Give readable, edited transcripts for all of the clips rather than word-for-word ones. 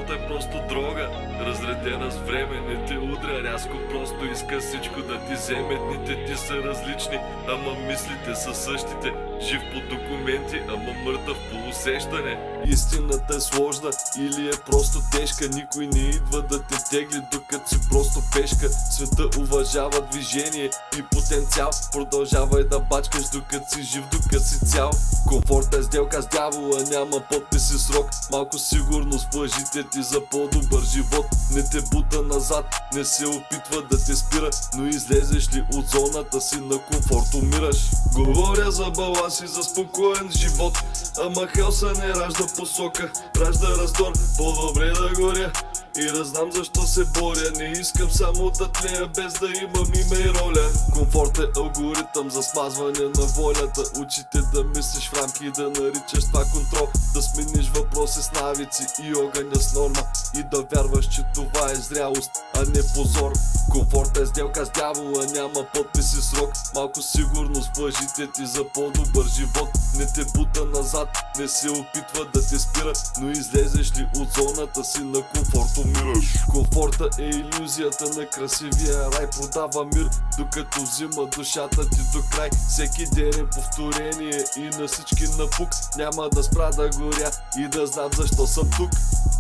живота е просто дрога, разредена с време, не те удря рязко, просто иска всичко да ти вземе. Дните ти са различни, ама мислите са същите. Жив по документи, ама мъртъв по усещане. Истината е сложна или е просто тежка. Никой не идва да те тегли, докато си просто пешка. Света уважава движение и потенциал. Продължавай да бачкаш, докато си жив, докато си цял. Комфорт е сделка с дявола, няма подпис и срок. Малко сигурност в лъжите ти за по-добър живот. Не те бута назад, не се опитва да те спира, но излезеш ли от зоната си на комфорт, умираш. Говоря за баланс и за спокоен живот, ама хаоса не ражда посока, ражда раздор. По-добре да горя и да знам защо се боря. Не искам само да тлея без да имам име и роля. Комфорт е алгоритъм за смазване на волята. Учите да мислиш в рамки и да наричаш това контрол. Да смениш въпроси с навици и огъня с норма. И да вярваш, че това е зрялост, а не позор. Комфорт е сделка с дявола, няма подпис и срок. Малко сигурност в лъжите ти за по-добър живот. Не те бута назад, не се опитва да те спира, но излезеш ли от зоната си на комфорт, умираш. Комфорта е илюзията на красивия рай. Продава мир, докато взима душата ти до край. Всеки ден е повторение и на всички напук. Няма да спра да горя и да знам защо съм тук.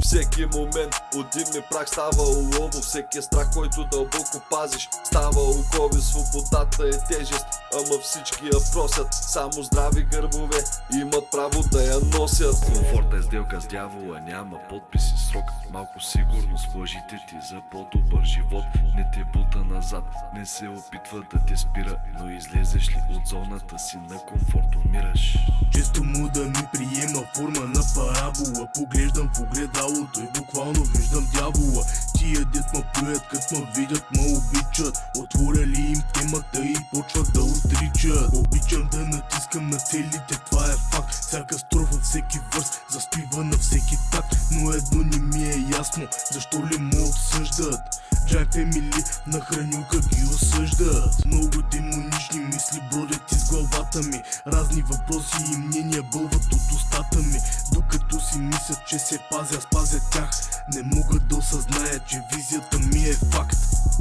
Всеки момент от дим и прах става улово. Всеки страх, който дълбоко пазиш, става окови. Свободата е тежест, ама всички я просят. Само здрави гърбове имат право да я носят. Комфорт е сделка с дявола, няма подпис и срок. Малко сигурност в лъжите ти за по-добър живот. Не те бута назад, не се опитва да те спира, но излезеш ли от зоната си на комфорт, умираш. Често му да ми приема форма на парабола. Поглеждам в огледалото и буквално виждам дявола. Тия дет ма плюят, кът ма видят, ма обичат. Отворя ли им темата и почват да отричат. Обичам да натискам на целите, това е факт. Всяка строфа, всеки върс заспива на всеки такт. Но едно не ми е ясно, защо ли ме обсъждат. Джай Фемили на хранюка ги осъждат. Много демонични мисли бродят из главата ми. Разни въпроси и мнения бълват от устата ми. Докато си мислят, че се пазя, спазя тях. Не могат да осъзнаят, че визията ми е факт.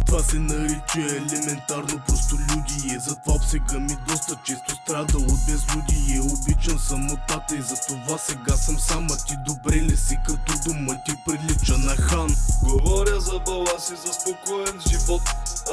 Това се нарича елементарно простолюдие. Затова обсега ми доста често страда от безлюдие. Обичам самотата и затова сега съм сам. А ти добре ли си, като дома ти прилича на хан? Говоря за баланс и за спокоен живот,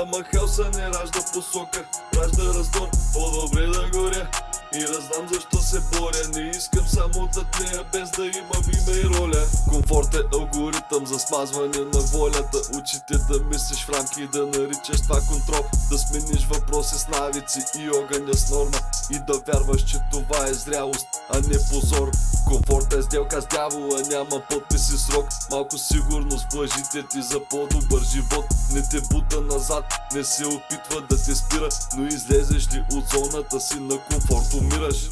ама хаоса не ражда посока, ражда раздор. По-добре да горя и да знам защо се боря. Не искам само да тлея без да имам име и роля. Комфорт е алгоритъм за смазване на волята. Учите да мислиш в рамки и да наричаш това контрол. Да смениш въпроси с навици и огъня с норма. И да вярваш, че това е зрялост, а не позор. Комфорт е сделка с дявола, няма подпис и срок. Малко сигурност в лъжите ти за по-добър живот. Не те бута назад, не се опитва да те спира, но излезеш ли от зоната си на комфорт, умираш.